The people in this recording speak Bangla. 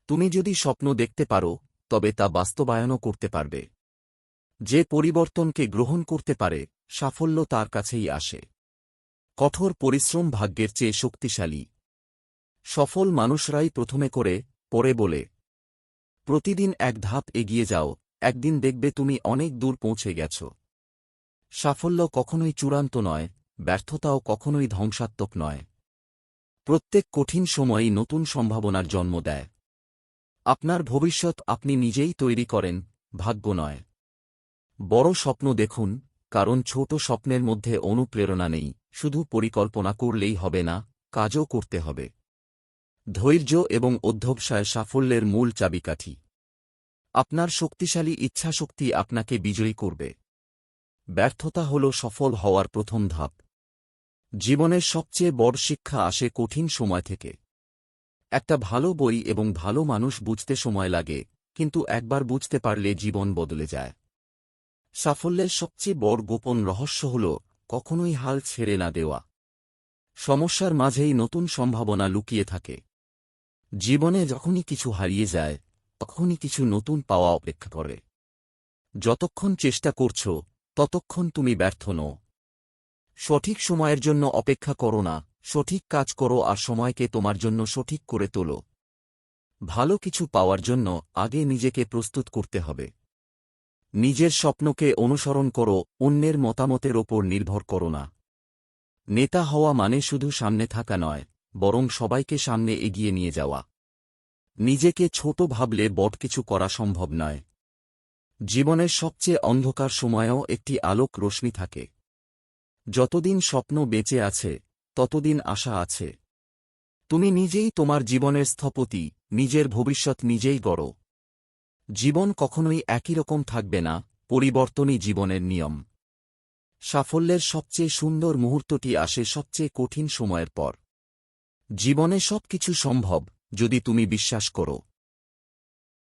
তুমি যদি স্বপ্ন দেখতে পারো তবে তা বাস্তবায়নও করতে পারবে। যে পরিবর্তনকে গ্রহণ করতে পারে সাফল্য তার কাছেই আসে। কঠোর পরিশ্রম ভাগ্যের চেয়ে শক্তিশালী। সফল মানুষরাই প্রথমে করে, পরে বলে। প্রতিদিন এক ধাপ এগিয়ে যাও, একদিন দেখবে তুমি অনেক দূর পৌঁছে গেছ। সাফল্য কখনোই চূড়ান্ত নয়, ব্যর্থতাও কখনোই ধ্বংসাত্মক নয়। প্রত্যেক কঠিন সময়ই নতুন সম্ভাবনার জন্ম দেয়। আপনার ভবিষ্যৎ আপনি নিজেই তৈরি করেন, ভাগ্য নয়। বড় স্বপ্ন দেখুন, কারণ ছোট স্বপ্নের মধ্যে অনুপ্রেরণা নেই। শুধু পরিকল্পনা করলেই হবে না, কাজও করতে হবে। ধৈর্য এবং অধ্যবসায় সাফল্যের মূল চাবিকাঠি। আপনার শক্তিশালী ইচ্ছাশক্তি আপনাকে বিজয়ী করবে। ব্যর্থতা হল সফল হওয়ার প্রথম ধাপ। জীবনের সবচেয়ে বড় শিক্ষা আসে কঠিন সময় থেকে। একটা ভালো বই এবং ভালো মানুষ বুঝতে সময় লাগে, কিন্তু একবার বুঝতে পারলে জীবন বদলে যায়। সাফল্যের সবচেয়ে বড় গোপন রহস্য হল কখনোই হাল ছেড়ে না দেওয়া। সমস্যার মাঝেই নতুন সম্ভাবনা লুকিয়ে থাকে। জীবনে যখনই কিছু হারিয়ে যায় তখনই কিছু নতুন পাওয়া অপেক্ষা করে। যতক্ষণ চেষ্টা করছ ততক্ষণ তুমি ব্যর্থ নও। সঠিক সময়ের জন্য অপেক্ষা করো না, সঠিক কাজ করো আর সময়কে তোমার জন্য সঠিক করে তোলো। ভালো কিছু পাওয়ার জন্য আগে নিজেকে প্রস্তুত করতে হবে। নিজের স্বপ্নকে অনুসরণ করো, অন্যের মতামতের ওপর নির্ভর করো না। নেতা হওয়া মানে শুধু সামনে থাকা নয়, বরং সবাইকে সামনে এগিয়ে নিয়ে যাওয়া। নিজেকে ছোট ভাবলে বড় কিছু করা সম্ভব নয়। জীবনের সবচেয়ে অন্ধকার সময়েও একটি আলোক রশ্মি থাকে। যতদিন স্বপ্ন বেঁচে আছে ততদিন আশা আছে। তুমি নিজেই তোমার জীবনের স্থপতি, নিজের ভবিষ্যৎ নিজেই গড়ো। জীবন কখনোই একই রকম থাকবে না, পরিবর্তনই জীবনের নিয়ম। সাফল্যের সবচেয়ে সুন্দর মুহূর্তটি আসে সবচেয়ে কঠিন সময়ের পর। জীবনে সবকিছু সম্ভব, যদি তুমি বিশ্বাস করো।